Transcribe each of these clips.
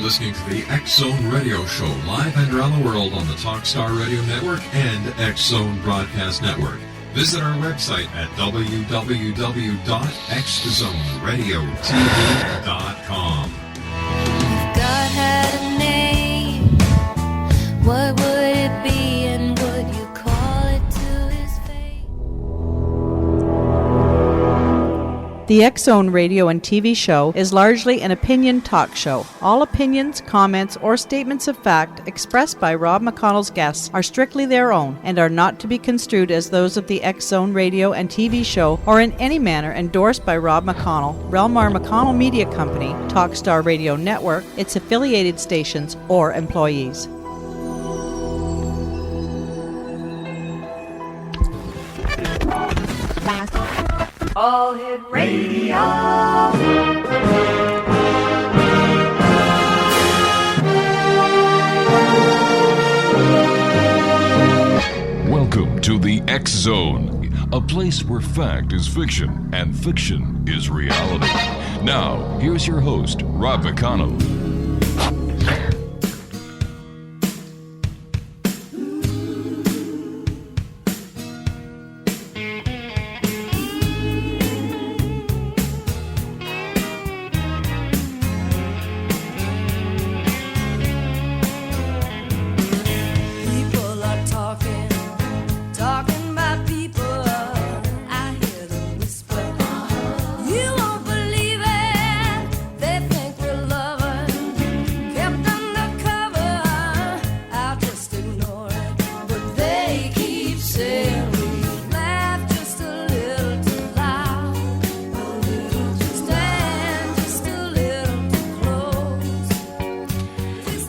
listening to the X Zone Radio Show, live and around the world on the Talkstar Radio Network and X Zone Broadcast Network. Visit our website at www.xzoneradiotv.com. If God had a name, what would it be, and would you call it to his face? The X Zone radio and TV show is largely an opinion talk show. All opinions, comments, or statements of fact expressed by Rob McConnell's guests are strictly their own and are not to be construed as those of the X Zone radio and TV show or in any manner endorsed by Rob McConnell, Relmar McConnell Media Company, Talkstar Radio Network, its affiliated stations, or employees. All Hit Radio. Welcome to the X Zone, a place where fact is fiction and fiction is reality. Now, here's your host, Rob McConnell.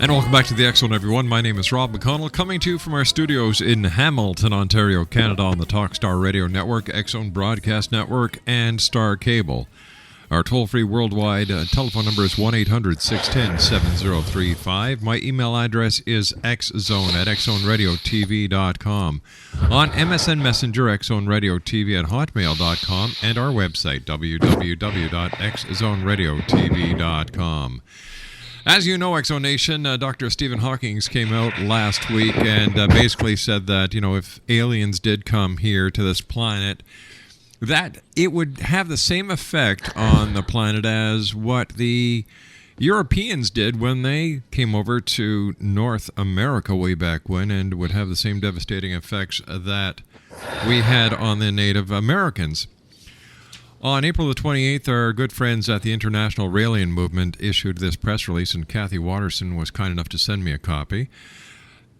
Welcome back to the X Zone, everyone. My name is Rob McConnell, coming to you from our studios in Hamilton, Ontario, Canada, on the Talkstar Radio Network, X Zone Broadcast Network, and Star Cable. Our toll-free worldwide telephone number is 1-800-610-7035. My email address is xzone@xzoneradiotv.com. On MSN Messenger, xzoneradiotv@hotmail.com, and our website, www.xzoneradiotv.com. As you know, X Zone Nation, Dr. Stephen Hawking came out last week and basically said that, if aliens did come here to this planet, that it would have the same effect on the planet as what the Europeans did when they came over to North America way back when, and would have the same devastating effects that we had on the Native Americans. On April the 28th, our good friends at the International Raelian Movement issued this press release, and Kathy Watterson was kind enough to send me a copy.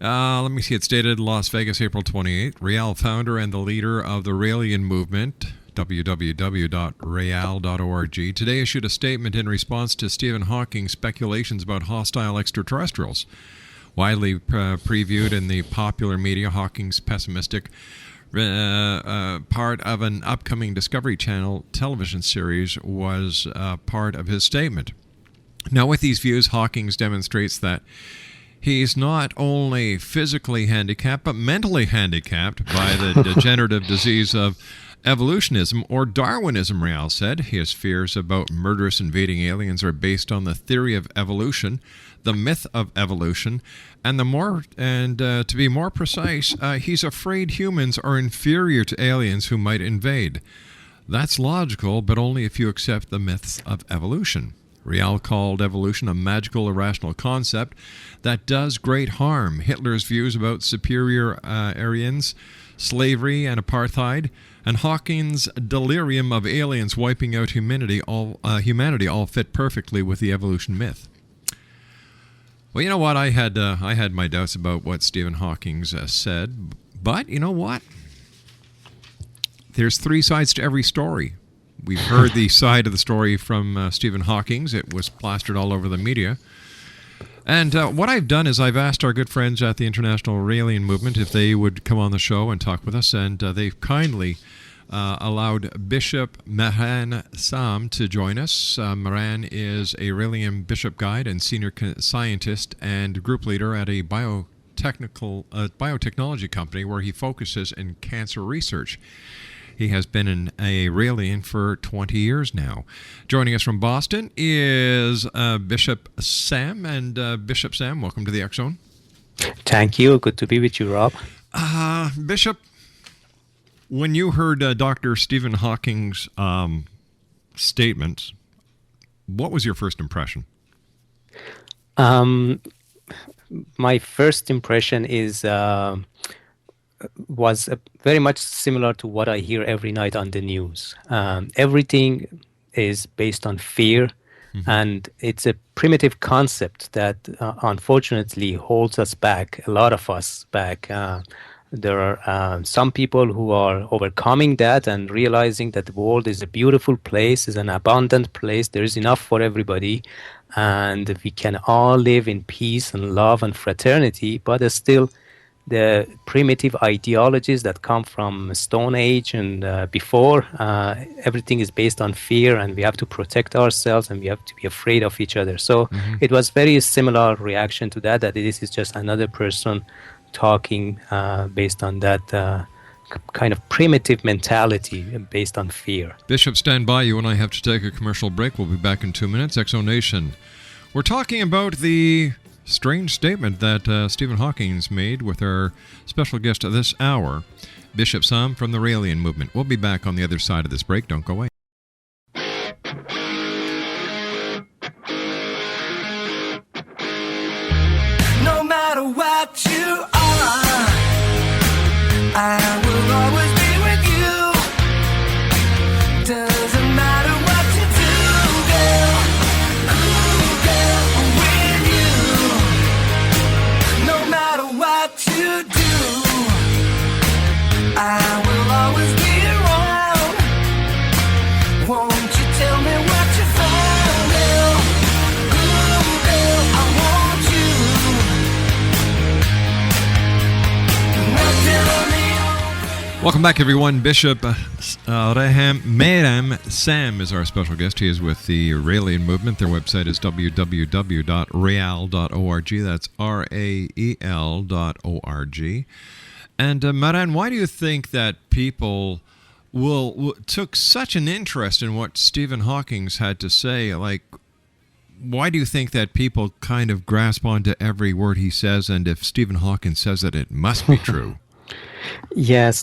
Let me see, it's dated Las Vegas, April 28th. Rael, founder and the leader of the Raelian Movement, www.rael.org, today issued a statement in response to Stephen Hawking's speculations about hostile extraterrestrials. Widely previewed in the popular media, Hawking's pessimistic part of an upcoming Discovery Channel television series was part of his statement. Now, with these views, Hawkins demonstrates that he's not only physically handicapped, but mentally handicapped by the degenerative disease of evolutionism, or Darwinism, Rael said. His fears about murderous invading aliens are based on the theory of evolution, the myth of evolution, and to be more precise, he's afraid humans are inferior to aliens who might invade. That's logical, but only if you accept the myths of evolution. Rael called evolution a magical, irrational concept that does great harm. Hitler's views about superior Aryans, slavery, and apartheid, and Hawking's delirium of aliens wiping out humanity all fit perfectly with the evolution myth. Well, you know what? I had my doubts about what Stephen Hawking said, but you know what? There's three sides to every story. We've heard the side of the story from Stephen Hawking. It was plastered all over the media. And what I've done is I've asked our good friends at the International Raelian Movement if they would come on the show and talk with us, and they've kindly allowed Bishop MEHRAN SAAM to join us. MEHRAN is a Raelian bishop guide and senior scientist and group leader at a biotechnology company where he focuses in cancer research. He has been a Raelian for 20 years now. Joining us from Boston is Bishop SAAM. And Bishop SAAM, welcome to the X Zone. Thank you. Good to be with you, Rob. Bishop, when you heard Dr. Stephen Hawking's statements, what was your first impression? My first impression was very much similar to what I hear every night on the news. Everything is based on fear, and it's a primitive concept that unfortunately holds us back, a lot of us back. There are some people who are overcoming that and realizing that the world is a beautiful place, is an abundant place, there is enough for everybody, and we can all live in peace and love and fraternity, but there's still the primitive ideologies that come from Stone Age and before. Everything is based on fear, and we have to protect ourselves, and we have to be afraid of each other. So it was very similar reaction to that this is just another person talking based on that kind of primitive mentality based on fear. Bishop, stand by. You and I have to take a commercial break. We'll be back in 2 minutes. Exonation. We're talking about the strange statement that Stephen Hawking's made with our special guest this hour, Bishop SAAM from the Raelian movement. We'll be back on the other side of this break. Don't go away. No matter what you are, I will always be with you. Doesn't matter what you do, girl. Ooh, girl, I'm with you. No matter what you do, I will always be around. Won't you tell me what you found, girl? Ooh, girl, I want you. Welcome back, everyone. Bishop MEHRAN SAAM is our special guest. He is with the Raelian movement. Their website is www.rael.org. That's rael.org. And MEHRAN, why do you think that people took such an interest in what Stephen Hawking's had to say? Like, why do you think that people kind of grasp onto every word he says, and if Stephen Hawking says it must be true? Yes,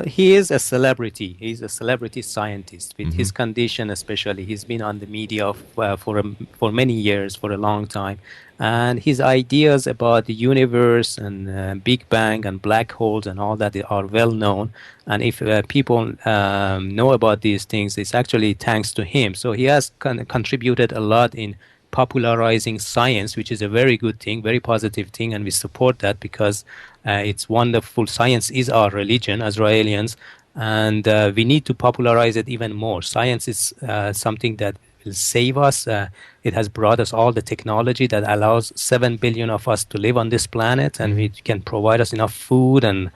he is a celebrity. He's a celebrity scientist. With his condition especially, he's been on the media for many years, for a long time. And his ideas about the universe and Big Bang and black holes and all that are well known. And if people know about these things, it's actually thanks to him. So he has contributed a lot in popularizing science, which is a very good thing, very positive thing, and we support that because it's wonderful. Science is our religion as Raelians, and we need to popularize it even more. Science is something that will save us. It has brought us all the technology that allows 7 billion of us to live on this planet, and it can provide us enough food and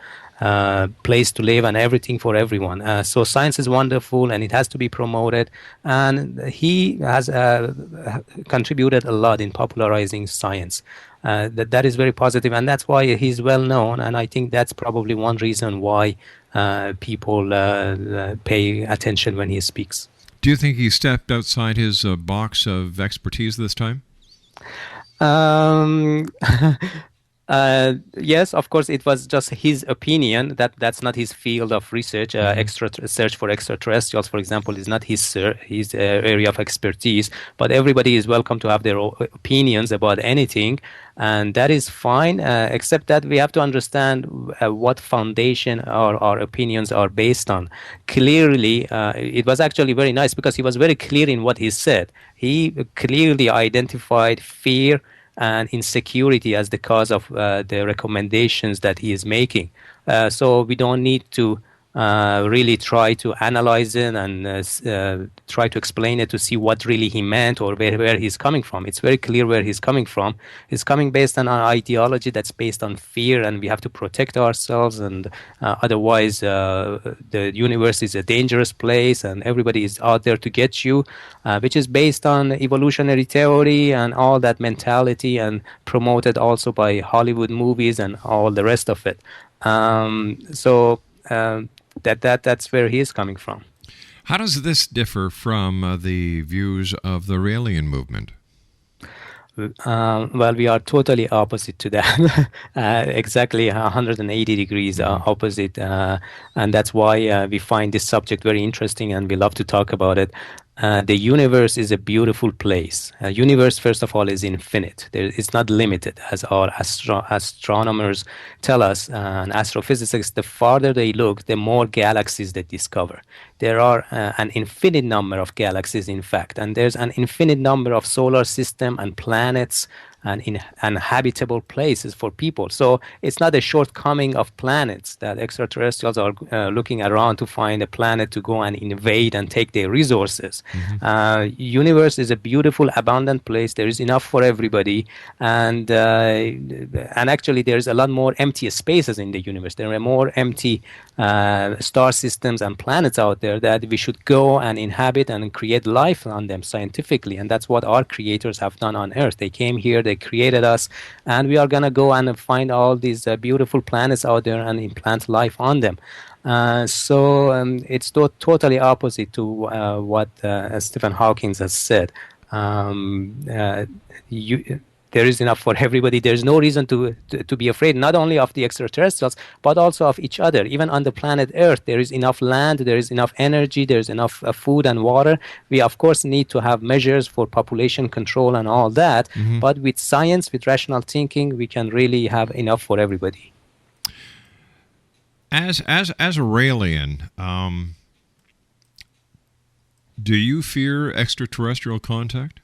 place to live and everything for everyone. So science is wonderful, and it has to be promoted, and he has contributed a lot in popularizing science. That is very positive, and that's why he's well known, and I think that's probably one reason why people pay attention when he speaks. Do you think he stepped outside his box of expertise this time? Yes, of course, it was just his opinion. That's not his field of research. Search for extraterrestrials, for example, is not his area of expertise. But everybody is welcome to have their opinions about anything, and that is fine. Except that we have to understand what foundation our opinions are based on. Clearly, it was actually very nice because he was very clear in what he said. He clearly identified fear and insecurity as the cause of the recommendations that he is making. So we don't need to really try to analyze it and try to explain it to see what really he meant or where he's coming from. It's very clear where he's coming from. He's coming based on an ideology that's based on fear, and we have to protect ourselves, and otherwise the universe is a dangerous place and everybody is out there to get you, which is based on evolutionary theory and all that mentality, and promoted also by Hollywood movies and all the rest of it. That's where he is coming from. How does this differ from the views of the Raelian movement? Well, we are totally opposite to that. Exactly 180 degrees opposite. And that's why we find this subject very interesting and we love to talk about it. The universe is a beautiful place. Universe, first of all, is infinite. It's not limited, as our astronomers tell us, and astrophysicists. The farther they look, the more galaxies they discover. There are an infinite number of galaxies, in fact, and there's an infinite number of solar system and planets and habitable places for people. So it's not a shortcoming of planets that extraterrestrials are looking around to find a planet to go and invade and take their resources. Universe is a beautiful, abundant place. There is enough for everybody, and actually there is a lot more empty spaces in the universe. There are more empty star systems and planets out there that we should go and inhabit and create life on them scientifically. And that's what our creators have done on Earth. They came here, they created us, and we are going to go and find all these beautiful planets out there and implant life on them. So it's totally opposite to what Stephen Hawking has said. There is enough for everybody. There's no reason to be afraid, not only of the extraterrestrials, but also of each other. Even on the planet Earth, there is enough land, there is enough energy, there's enough food and water. We, of course, need to have measures for population control and all that. But with science, with rational thinking, we can really have enough for everybody. As a Raelian, do you fear extraterrestrial contact?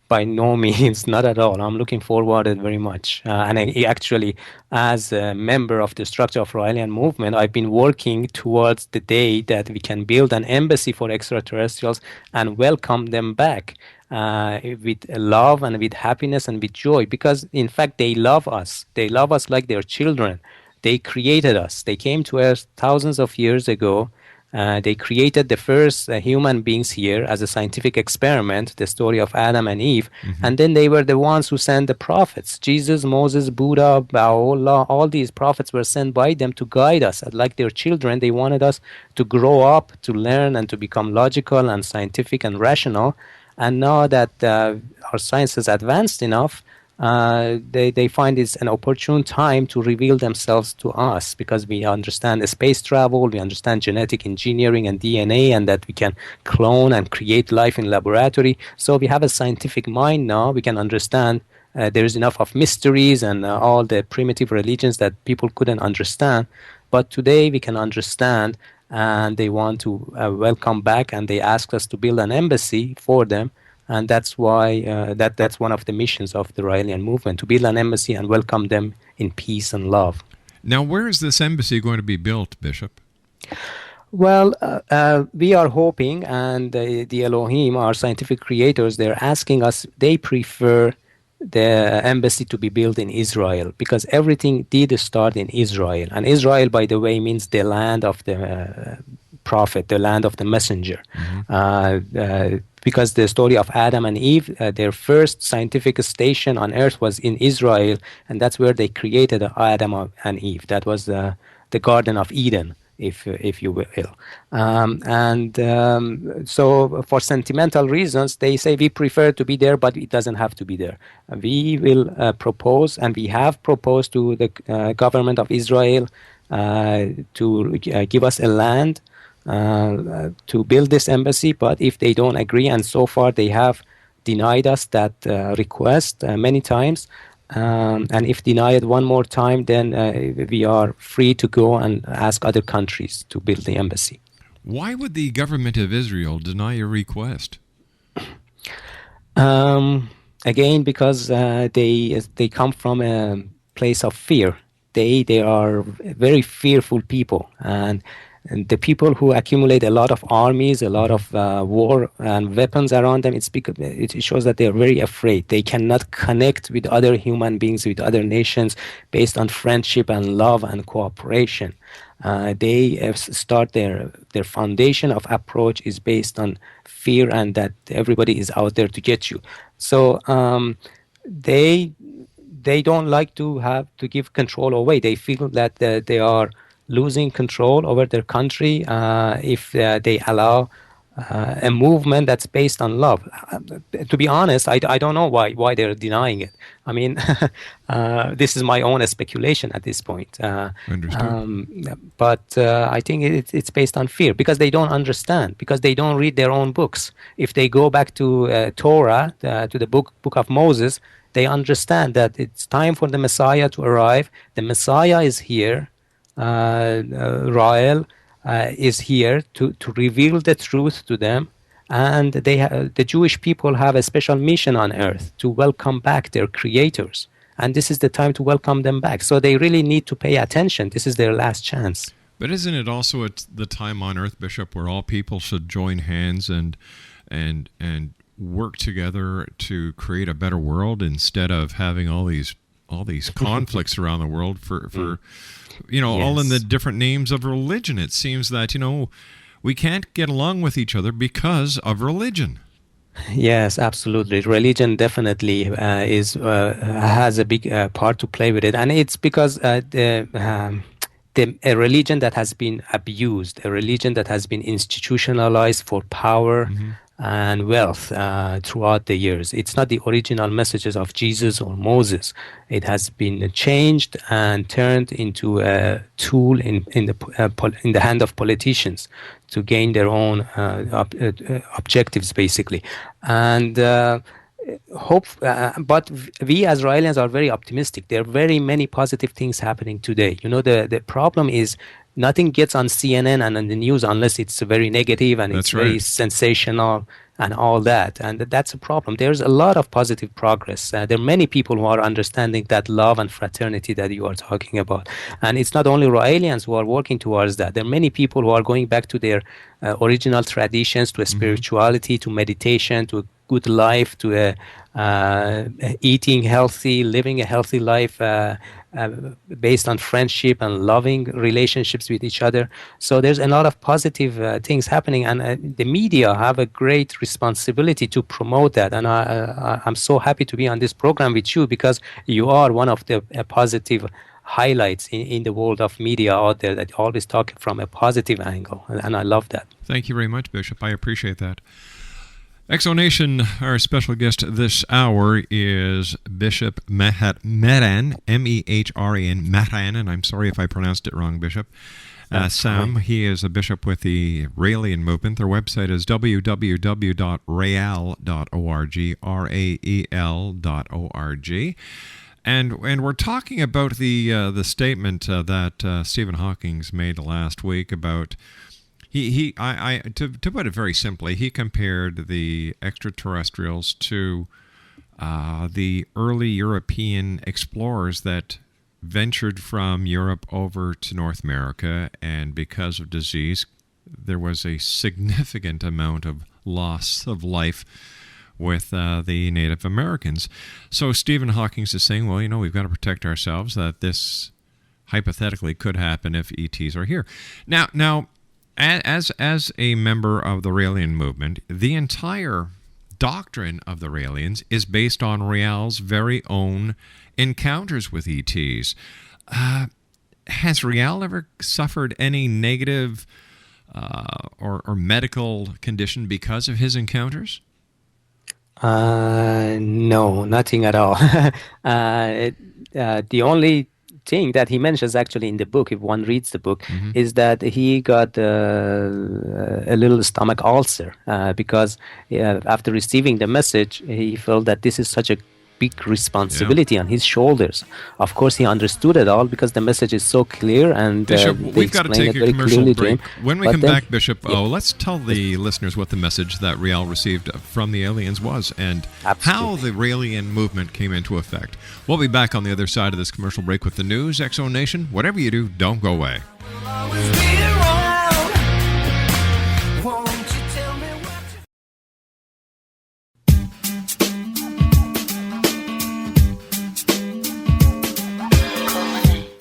By no means, not at all. I'm looking forward to it very much. And I actually, as a member of the Structure of Raelian movement, I've been working towards the day that we can build an embassy for extraterrestrials and welcome them back with love and with happiness and with joy. Because, in fact, they love us. They love us like their children. They created us. They came to Earth thousands of years ago. They created the first human beings here as a scientific experiment, the story of Adam and Eve. And then they were the ones who sent the prophets. Jesus, Moses, Buddha, Baha'u'llah, all these prophets were sent by them to guide us. Like their children, they wanted us to grow up, to learn, and to become logical and scientific and rational. And now that our science has advanced enough, they find it's an opportune time to reveal themselves to us, because we understand space travel, we understand genetic engineering and DNA, and that we can clone and create life in laboratory. So we have a scientific mind now. We can understand there is enough of mysteries and all the primitive religions that people couldn't understand. But today we can understand, and they want to welcome back, and they ask us to build an embassy for them. And that's why that's one of the missions of the Raelian movement, to build an embassy and welcome them in peace and love. Now, where is this embassy going to be built, Bishop? Well, we are hoping, and the Elohim, our scientific creators, they're asking us, they prefer the embassy to be built in Israel, because everything did start in Israel. And Israel, by the way, means the land of the prophet, the land of the messenger. Because the story of Adam and Eve, their first scientific station on earth was in Israel, and that's where they created Adam and Eve. That was the Garden of Eden, if you will. So for sentimental reasons, they say we prefer to be there, but it doesn't have to be there. We will propose, and we have proposed to the government of Israel to give us a land to build this embassy. But if they don't agree, and so far they have denied us that request many times, and if denied one more time, then we are free to go and ask other countries to build the embassy. Why would the government of Israel deny your request? Again, because they come from a place of fear. They are very fearful people, and the people who accumulate a lot of armies, a lot of war and weapons around them, it shows that they are very afraid. They cannot connect with other human beings, with other nations, based on friendship and love and cooperation. They start their foundation of approach is based on fear, and that everybody is out there to get you. So they don't like to give control away. They feel that they are losing control over their country if they allow a movement that's based on love. To be honest, I don't know why they're denying it. I mean, this is my own speculation at this point. But I think it's based on fear, because they don't understand, because they don't read their own books. If they go back to Torah, to the book of Moses, they understand that it's time for the Messiah to arrive. The Messiah is here. Rael is here to reveal the truth to them, and the Jewish people have a special mission on earth to welcome back their creators, and this is the time to welcome them back. So they really need to pay attention. This is their last chance. But isn't it also at the time on earth, Bishop, where all people should join hands and work together to create a better world, instead of having all these conflicts around the world for yes. All in the different names of religion? It seems that, we can't get along with each other because of religion. Yes, absolutely. Religion definitely has a big part to play with it. And it's because a religion that has been abused, a religion that has been institutionalized for power, mm-hmm. and wealth throughout the years. It's not the original messages of Jesus or Moses. It has been changed and turned into a tool in the hand of politicians to gain their own objectives, basically. And but we as Raelians are very optimistic. There are very many positive things happening today. The problem is, nothing gets on CNN and on the news unless it's very negative and it's very sensational and all that. And that's a problem. There's a lot of positive progress. There are many people who are understanding that love and fraternity that you are talking about. And it's not only Raelians who are working towards that. There are many people who are going back to their original traditions, to a spirituality, to meditation, to a good life, to eating healthy, living a healthy life, based on friendship and loving relationships with each other. So there's a lot of positive things happening, and the media have a great responsibility to promote that. And I'm so happy to be on this program with you, because you are one of the positive highlights in the world of media out there that always talk from a positive angle, and I love that. Thank you very much, Bishop. I appreciate that. Exonation, our special guest this hour is Bishop MEHRAN, MEHRAN, MEHRAN, and I'm sorry if I pronounced it wrong, Bishop. SAAM, he is a bishop with the Raelian movement. Their website is www.rael.org, rael.org. And we're talking about the statement that Stephen Hawking made last week about... To put it very simply, he compared the extraterrestrials to the early European explorers that ventured from Europe over to North America, and because of disease, there was a significant amount of loss of life with the Native Americans. So Stephen Hawking is saying, well, we've got to protect ourselves, that this hypothetically could happen if ETs are here. Now, as a member of the Raelian movement, the entire doctrine of the Raelians is based on Rael's very own encounters with ETs. Has Rael ever suffered any negative or medical condition because of his encounters? No, nothing at all. The only thing that he mentions actually in the book, if one reads the book, is that he got a little stomach ulcer because after receiving the message, he felt that this is such a big responsibility on his shoulders. Of course, he understood it all because the message is so clear, and Bishop, we've got to take a commercial break. When we come back, Bishop, let's tell the listeners what the message that Rael received from the aliens was, and how the Raelian movement came into effect. We'll be back on the other side of this commercial break with the news. Exo Nation, whatever you do, don't go away.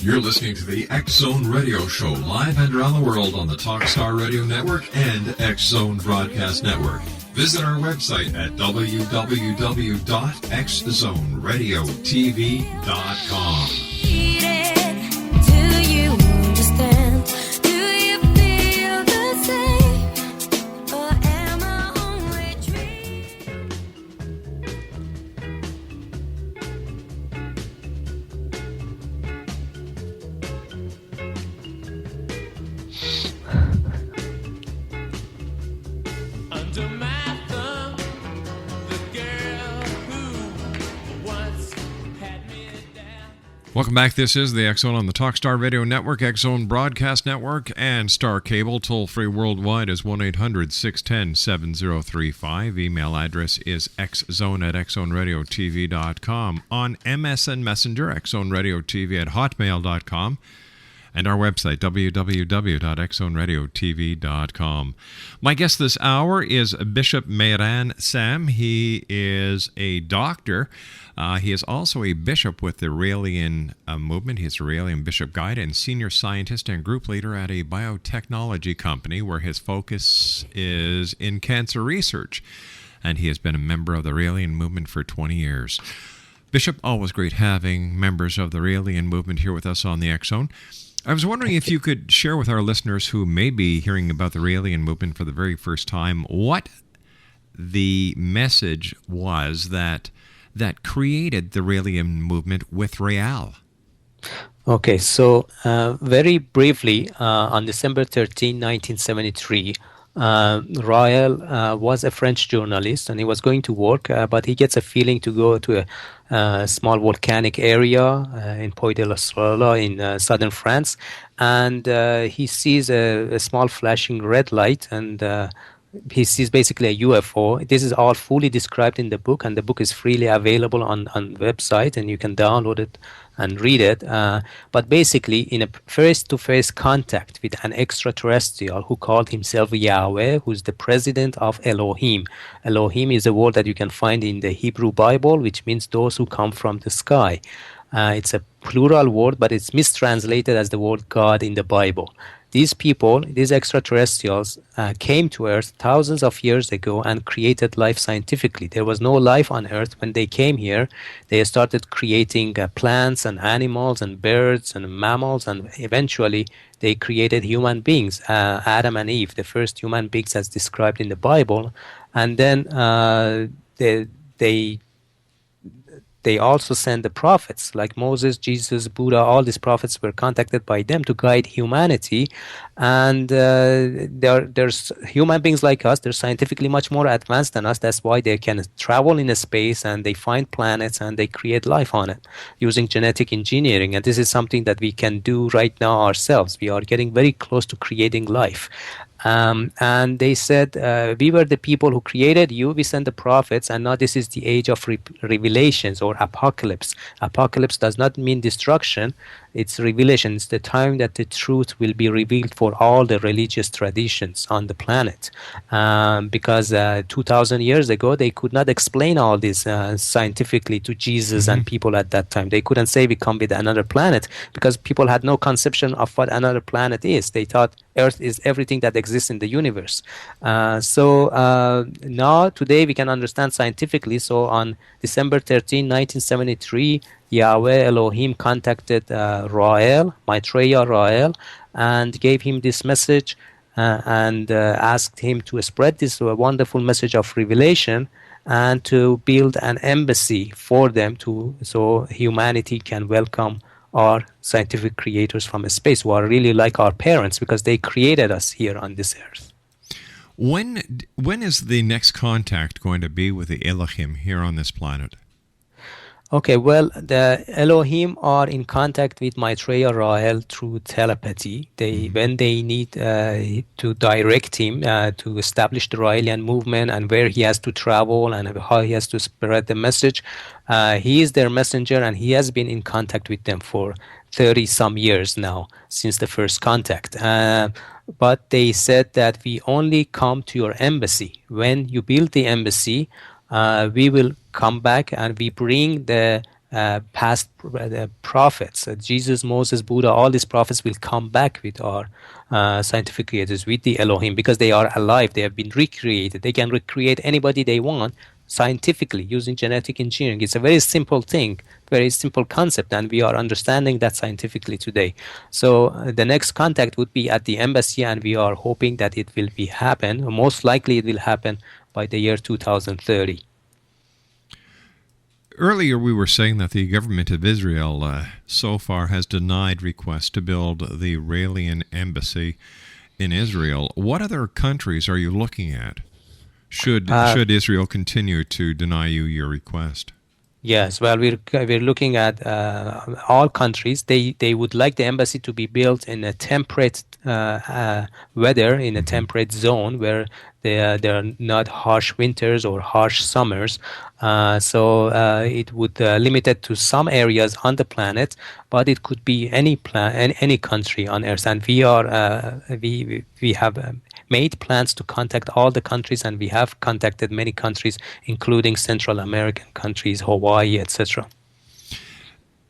You're listening to the X-Zone Radio Show, live and around the world on the Talkstar Radio Network and X-Zone Broadcast Network. Visit our website at www.xzoneradiotv.com. Do you understand? Welcome back. This is the X Zone on the Talkstar Radio Network, X Zone Broadcast Network, and Star Cable. Toll-free worldwide is 1-800-610-7035. Email address is xzone@xzoneradiotv.com. On MSN Messenger, xzoneradiotv@hotmail.com. And our website, www.xzoneradiotv.com. My guest this hour is Bishop MEHRAN SAAM. He is a doctor. He is also a bishop with the Raelian movement. He's a Raelian bishop guide and senior scientist and group leader at a biotechnology company where his focus is in cancer research. And he has been a member of the Raelian movement for 20 years. Bishop, always great having members of the Raelian movement here with us on the X Zone. I was wondering if you could share with our listeners who may be hearing about the Raelian movement for the very first time what the message was that created the Raelian movement with Rael. Okay, so very briefly, on December 13, 1973, Rael was a French journalist and he was going to work, but he gets a feeling to go to a small volcanic area in Puy de la Sola in southern France, and he sees a small flashing red light, and he sees basically a UFO. This is all fully described in the book, and the book is freely available on website, and you can download it and read it. But basically, in a face-to-face contact with an extraterrestrial who called himself Yahweh, who's the president of Elohim. Elohim is a word that you can find in the Hebrew Bible, which means those who come from the sky. It's a plural word, but it's mistranslated as the word God in the Bible. These people, these extraterrestrials, came to Earth thousands of years ago and created life scientifically. There was no life on Earth when they came here. They started creating plants and animals and birds and mammals, and eventually they created human beings, Adam and Eve, the first human beings as described in the Bible. And then they also sent the prophets like Moses, Jesus, Buddha. All these prophets were contacted by them to guide humanity. And there's human beings like us. They're scientifically much more advanced than us. That's why they can travel in a space and they find planets and they create life on it using genetic engineering. And this is something that we can do right now ourselves. We are getting very close to creating life. And they said, we were the people who created you, we sent the prophets, and now this is the age of revelations or apocalypse. Apocalypse does not mean destruction, it's revelation. It's the time that the truth will be revealed for all the religious traditions on the planet. Because 2,000 years ago, they could not explain all this scientifically to Jesus and people at that time. They couldn't say we come with another planet because people had no conception of what another planet is. They thought Earth is everything that exists in the universe. So now, today, we can understand scientifically. So on December 13, 1973, Yahweh Elohim contacted Rael, Maitreya Rael, and gave him this message and asked him to spread this wonderful message of revelation and to build an embassy for them so humanity can welcome our scientific creators from space who are really like our parents because they created us here on this earth. When is the next contact going to be with the Elohim here on this planet? Okay, well, the Elohim are in contact with Maitreya Rael through telepathy. When they need to direct him to establish the Raelian movement and where he has to travel and how he has to spread the message, he is their messenger, and he has been in contact with them for 30-some years now, since the first contact. But they said that we only come to your embassy. When you build the embassy, we will come back and we bring the past prophets. Jesus, Moses, Buddha, all these prophets will come back with our scientific creators, with the Elohim, because they are alive. They have been recreated. They can recreate anybody they want scientifically using genetic engineering. It's a very simple thing, very simple concept, and we are understanding that scientifically today. So the next contact would be at the embassy, and we are hoping that it will happen. Most likely it will happen by the year 2030. Earlier we were saying that the government of Israel so far has denied requests to build the Raelian embassy in Israel. What other countries are you looking at? Should Israel continue to deny you your request? Yes, well, we're looking at all countries. They would like the embassy to be built in a temperate weather, in a temperate zone where there are not harsh winters or harsh summers. So it would limit it to some areas on the planet, but it could be any country on Earth. And we have made plans to contact all the countries, and we have contacted many countries, including Central American countries, Hawaii, etc.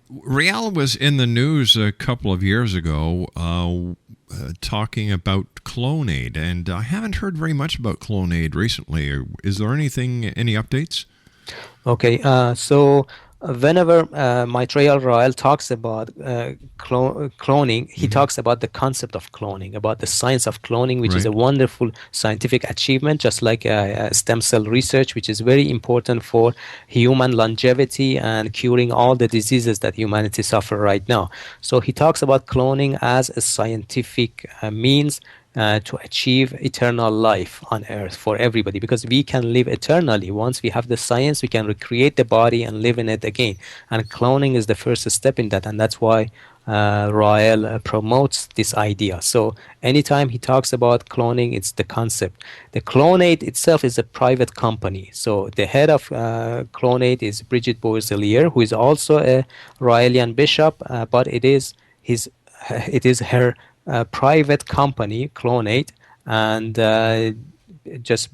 Rael was in the news a couple of years ago talking about Clonade, and I haven't heard very much about Clonade recently. Is there any updates? Okay, so whenever Maitreya Rael talks about cloning, he talks about the concept of cloning, about the science of cloning, which is a wonderful scientific achievement, just like stem cell research, which is very important for human longevity and curing all the diseases that humanity suffer right now. So he talks about cloning as a scientific means to achieve eternal life on Earth for everybody, because we can live eternally. Once we have the science, we can recreate the body and live in it again. And cloning is the first step in that, and that's why Rael promotes this idea. So anytime he talks about cloning, it's the concept. The Clonade itself is a private company. So the head of Clonade is Brigitte Boiselier, who is also a Raelian bishop, but it is her private company, Clonade, and just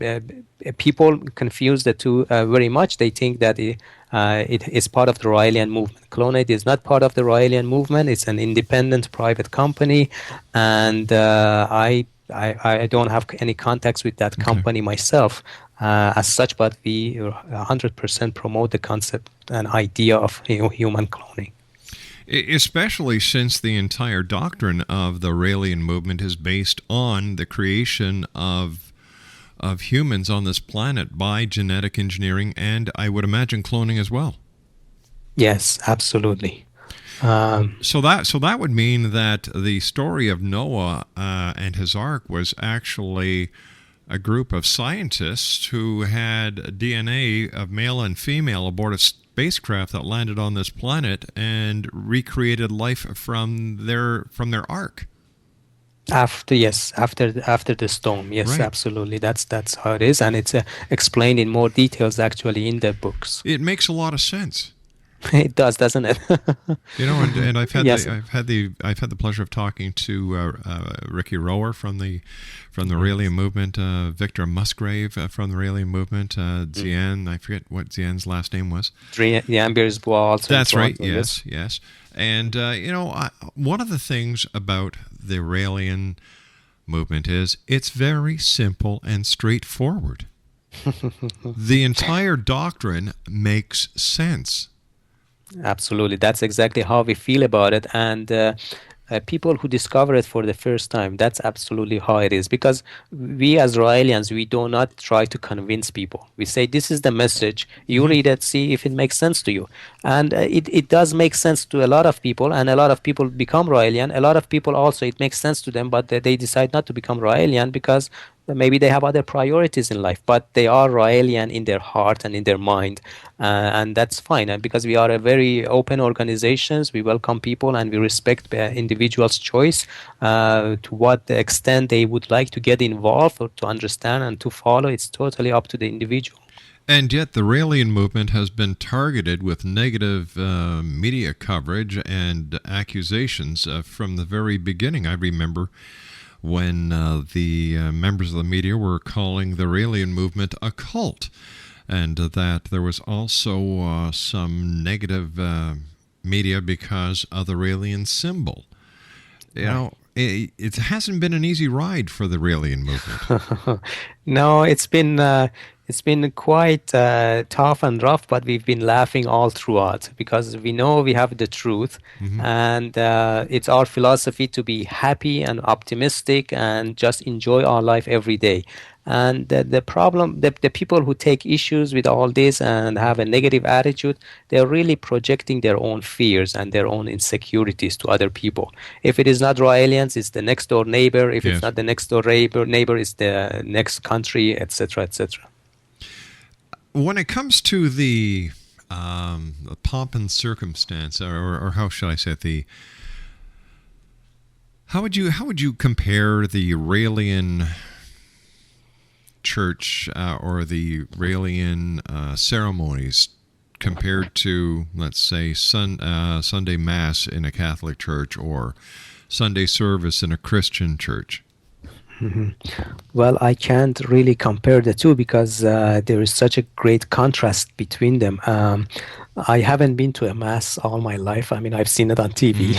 people confuse the two very much. They think that it is part of the Raelian movement. Clonade is not part of the Raelian movement. It's an independent private company, and I don't have any contacts with that company myself as such, but we 100% promote the concept and idea of human cloning. Especially since the entire doctrine of the Raelian movement is based on the creation of humans on this planet by genetic engineering, and I would imagine cloning as well. Yes, absolutely. So that would mean that the story of Noah and his ark was actually a group of scientists who had DNA of male and female aboard a spacecraft that landed on this planet and recreated life from their ark. After the storm, yes, right. Absolutely. That's how it is, and it's explained in more details actually in the books. It makes a lot of sense. It does, doesn't it? And I've had yes. I've had the pleasure of talking to Ricky Rower from the Raelian movement, Victor Musgrave from the Raelian movement, Zian. I forget what Zian's last name was. Zian. That's right. Yes. And one of the things about the Raelian movement is it's very simple and straightforward. The entire doctrine makes sense. Absolutely. That's exactly how we feel about it. And people who discover it for the first time, that's absolutely how it is. Because we as Raelians, we do not try to convince people. We say, this is the message. You read it, see if it makes sense to you. And it does make sense to a lot of people. And a lot of people become Raelian. A lot of people also, it makes sense to them, but they decide not to become Raelian because maybe they have other priorities in life, but they are Raelian in their heart and in their mind, and that's fine. And because we are a very open organizations, we welcome people and we respect individuals' choice to what extent they would like to get involved or to understand and to follow. It's totally up to the individual. And yet the Raelian movement has been targeted with negative media coverage and accusations from the very beginning. I remember when the members of the media were calling the Raelian movement a cult, and that there was also some negative media because of the Raelian symbol. You know, it hasn't been an easy ride for the Raelian movement. No, it's been quite tough and rough, but we've been laughing all throughout because we know we have the truth, and it's our philosophy to be happy and optimistic and just enjoy our life every day. And the problem, the people who take issues with all this and have a negative attitude, they're really projecting their own fears and their own insecurities to other people. If it is not Raelians, it's the next door neighbor. If it's not the next door neighbor, it's the next country, etc., etc. When it comes to the the pomp and circumstance, or how should I say it? How would you compare the Raelian church or the Raelian ceremonies compared to, let's say, Sunday Mass in a Catholic church or Sunday service in a Christian church? Mhm. Well, I can't really compare the two because there is such a great contrast between them. I haven't been to a mass all my life. I mean, I've seen it on TV.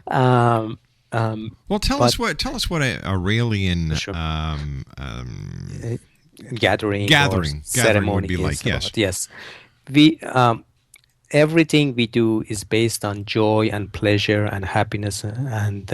Well, tell but us what a Raelian Sure. uh, gathering gathering ceremony would be is like. Yes. about. Yes, we everything we do is based on joy and pleasure and happiness and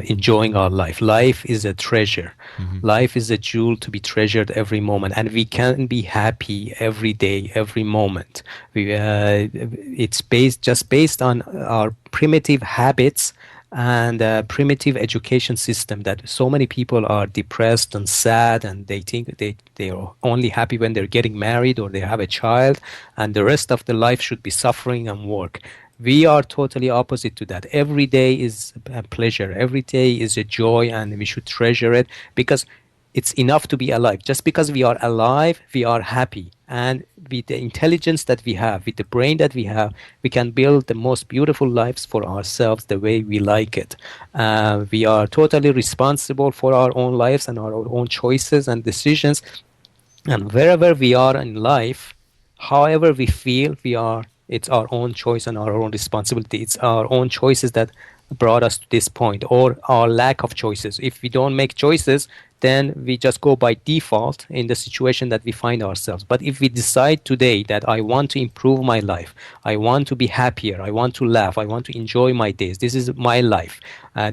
enjoying our life. Life is a treasure. Life is a jewel to be treasured every moment, and we can be happy every day, every moment. It's based on our primitive habits and primitive education system that so many people are depressed and sad, and they think they are only happy when they're getting married or they have a child, and the rest of the life should be suffering and work. We are totally opposite to that. Every day is a pleasure. Every day is a joy, and we should treasure it because it's enough to be alive. Just because we are alive, we are happy. And with the intelligence that we have, with the brain that we have, we can build the most beautiful lives for ourselves the way we like it. We are totally responsible for our own lives and our own choices and decisions. And wherever we are in life, however we feel, it's our own choice and our own responsibility. It's our own choices that brought us to this point, or our lack of choices. If we don't make choices, then we just go by default in the situation that we find ourselves. But if we decide today that I want to improve my life, I want to be happier, I want to laugh, I want to enjoy my days, this is my life,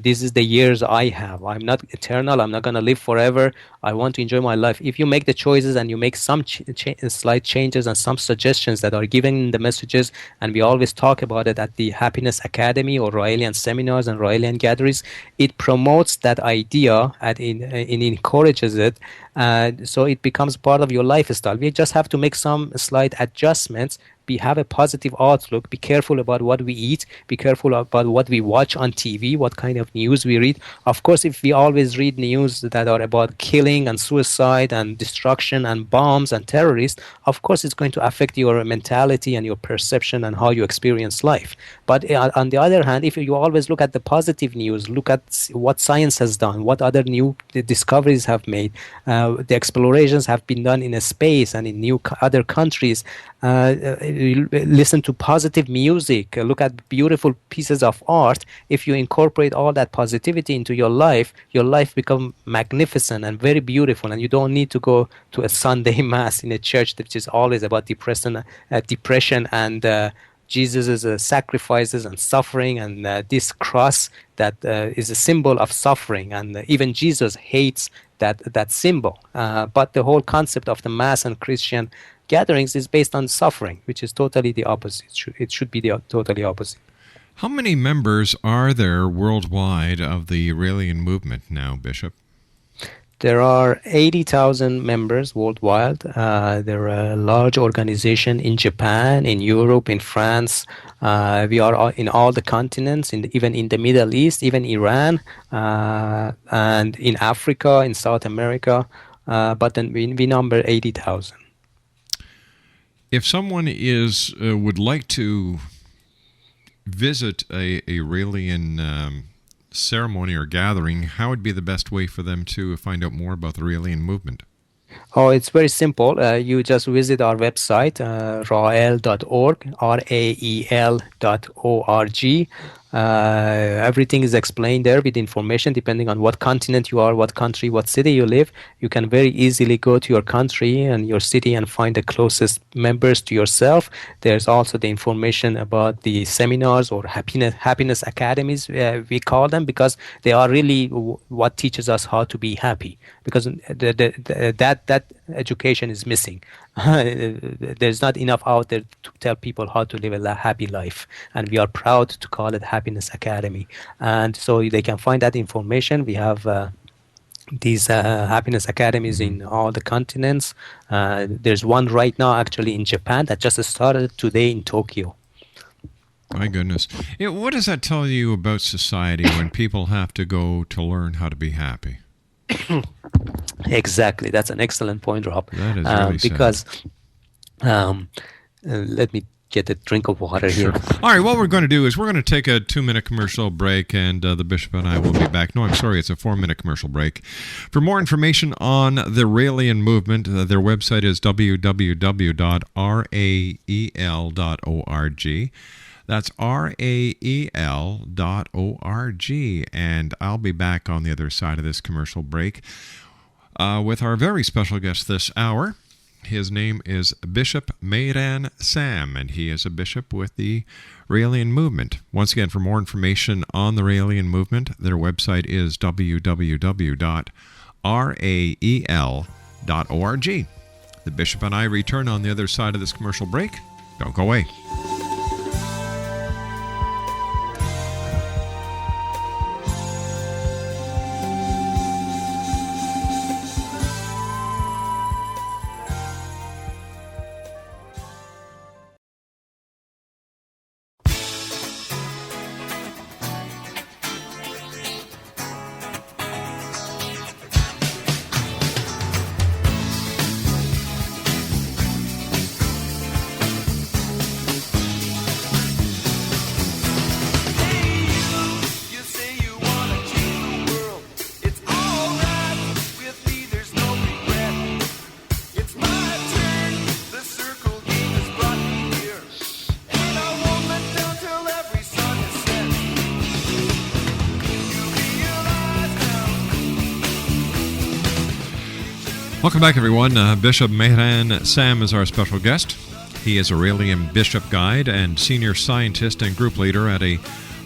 this is the years I have, I'm not eternal, I'm not going to live forever, I want to enjoy my life. If you make the choices and you make some slight changes and some suggestions that are given in the messages, and we always talk about it at the Happiness Academy or Raelian seminars and Raelian gatherings, it promotes that idea and encourages it, so it becomes part of your lifestyle. We just have to make some slight adjustments. Have a positive outlook, be careful about what we eat, be careful about what we watch on TV, what kind of news we read. Of course, if we always read news that are about killing and suicide and destruction and bombs and terrorists, of course it's going to affect your mentality and your perception and how you experience life. But on the other hand, if you always look at the positive news, look at what science has done, what other new discoveries have made, the explorations have been done in a space and in other countries, listen to positive music, look at beautiful pieces of art. If you incorporate all that positivity into your life becomes magnificent and very beautiful, and you don't need to go to a Sunday Mass in a church which is always about depression and Jesus' sacrifices and suffering, and this cross that is a symbol of suffering, and even Jesus hates that symbol. But the whole concept of the Mass and Christian gatherings is based on suffering, which is totally the opposite. It should be the totally opposite. How many members are there worldwide of the Raelian movement now, Bishop? There are 80,000 members worldwide. They're a large organization in Japan, in Europe, in France. We are in all the continents, even in the Middle East, even Iran, and in Africa, in South America. But then we number 80,000. If someone would like to visit a Raelian ceremony or gathering, how would be the best way for them to find out more about the Raelian movement? Oh, it's very simple. You just visit our website, rael.org, rael.org. Everything is explained there with information depending on what continent you are, what country, what city you live. You can very easily go to your country and your city and find the closest members to yourself. There's also the information about the seminars or happiness academies, we call them, because they are really what teaches us how to be happy, because that education is missing. There's not enough out there to tell people how to live a happy life, and we are proud to call it Happiness Academy. And so they can find that information. We have these happiness academies in all the continents. There's one right now actually in Japan that just started today in Tokyo. My goodness. What does that tell you about society when people have to go to learn how to be happy? Exactly. That's an excellent point, Rob. That is really sad. Because let me get a drink of water Sure. here. All right, what we're going to do is we're going to take a 2-minute commercial break, and the Bishop and I will be back. No, I'm sorry, it's a 4-minute commercial break. For more information on the Raelian movement, their website is www.rael.org. That's rael.org, and I'll be back on the other side of this commercial break with our very special guest this hour. His name is Bishop MEHRAN SAAM, and he is a bishop with the Raelian movement. Once again, for more information on the Raelian movement, their website is www.rael.org. The bishop and I return on the other side of this commercial break. Don't go away. Welcome back, everyone. Bishop MEHRAN SAAM is our special guest. He is a Raelian bishop guide and senior scientist and group leader at a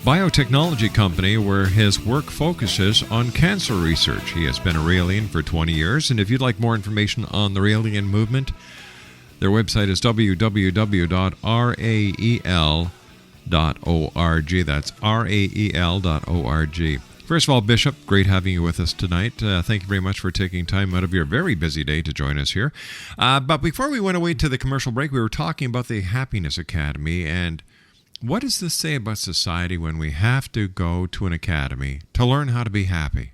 biotechnology company where his work focuses on cancer research. He has been a Raelian for 20 years, and if you'd like more information on the Raelian movement, their website is www.rael.org. That's rael.org. First of all, Bishop, great having you with us tonight. Thank you very much for taking time out of your very busy day to join us here. But before we went away to the commercial break, we were talking about the Happiness Academy. And what does this say about society when we have to go to an academy to learn how to be happy?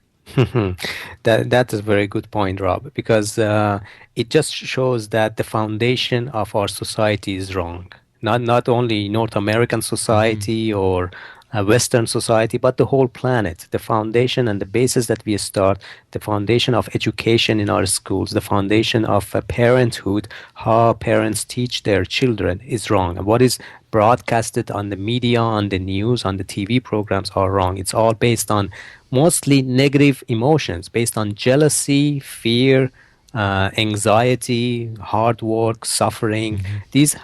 That is a very good point, Rob, because it just shows that the foundation of our society is wrong. Not only North American society or Western society, but the whole planet. The foundation and the basis that we start, the foundation of education in our schools, the foundation of parenthood, how parents teach their children is wrong. And what is broadcasted on the media, on the news, on the TV programs are wrong. It's all based on mostly negative emotions, based on jealousy, fear, anxiety, hard work, suffering. These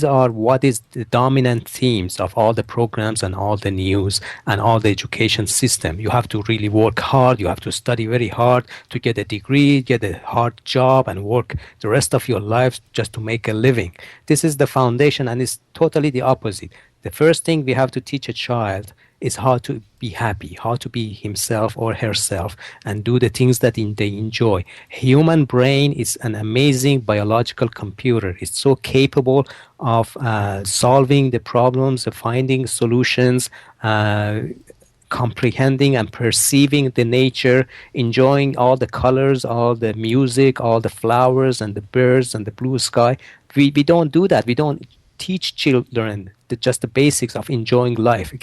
are what is the dominant themes of all the programs and all the news and all the education system. You have to really work hard. You have to study very hard to get a degree, get a hard job, and work the rest of your life just to make a living. This is the foundation, and it's totally the opposite. The first thing we have to teach a child is how to be happy, how to be himself or herself and do the things that they enjoy. Human brain is an amazing biological computer. It's so capable of solving the problems, finding solutions, comprehending and perceiving the nature, enjoying all the colors, all the music, all the flowers and the birds and the blue sky. We don't do that. We don't teach children just the basics of enjoying life,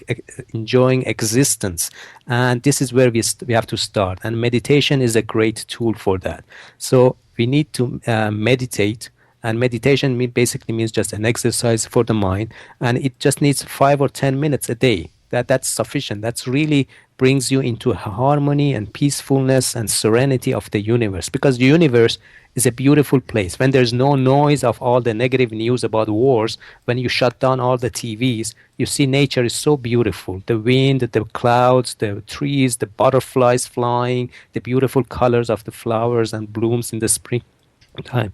enjoying existence. And this is where we have to start. And meditation is a great tool for that. So we need to meditate. And meditation basically means just an exercise for the mind. And it just needs 5 or 10 minutes a day. That's sufficient. That's really brings you into harmony and peacefulness and serenity of the universe. Because the universe is a beautiful place. When there's no noise of all the negative news about wars, when you shut down all the TVs, you see nature is so beautiful. The wind, the clouds, the trees, the butterflies flying, the beautiful colors of the flowers and blooms in the springtime.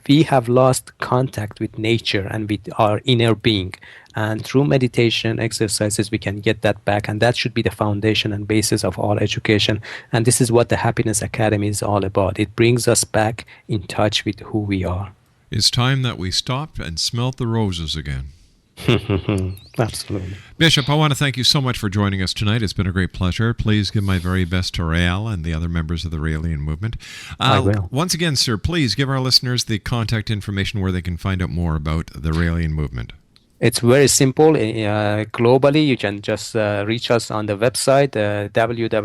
we have lost contact with nature and with our inner being. And through meditation exercises, we can get that back. And that should be the foundation and basis of all education. And this is what the Happiness Academy is all about. It brings us back in touch with who we are. It's time that we stopped and smelt the roses again. Absolutely. Bishop, I want to thank you so much for joining us tonight. It's been a great pleasure. Please give my very best to Rael and the other members of the Raelian movement. I will. Once again, sir, please give our listeners the contact information where they can find out more about the Raelian movement. It's very simple. Globally, you can just reach us on the website, www.rael.org,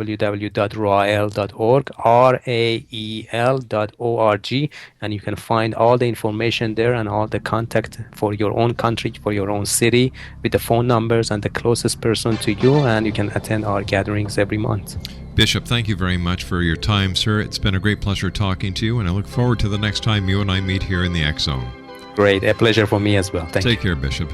rael.org, and you can find all the information there and all the contact for your own country, for your own city, with the phone numbers and the closest person to you, and you can attend our gatherings every month. Bishop, thank you very much for your time, sir. It's been a great pleasure talking to you, and I look forward to the next time you and I meet here in the X Zone. Great. A pleasure for me as well. Thank you. Take care, Bishop.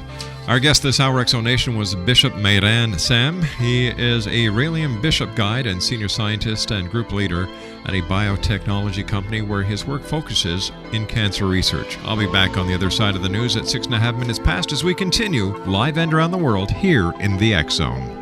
Our guest this hour, X Zone Nation, was Bishop MEHRAN SAAM. He is a Raelian Bishop Guide and senior scientist and group leader at a biotechnology company where his work focuses in cancer research. I'll be back on the other side of the news at 6.5 minutes past as we continue live and around the world here in the X Zone.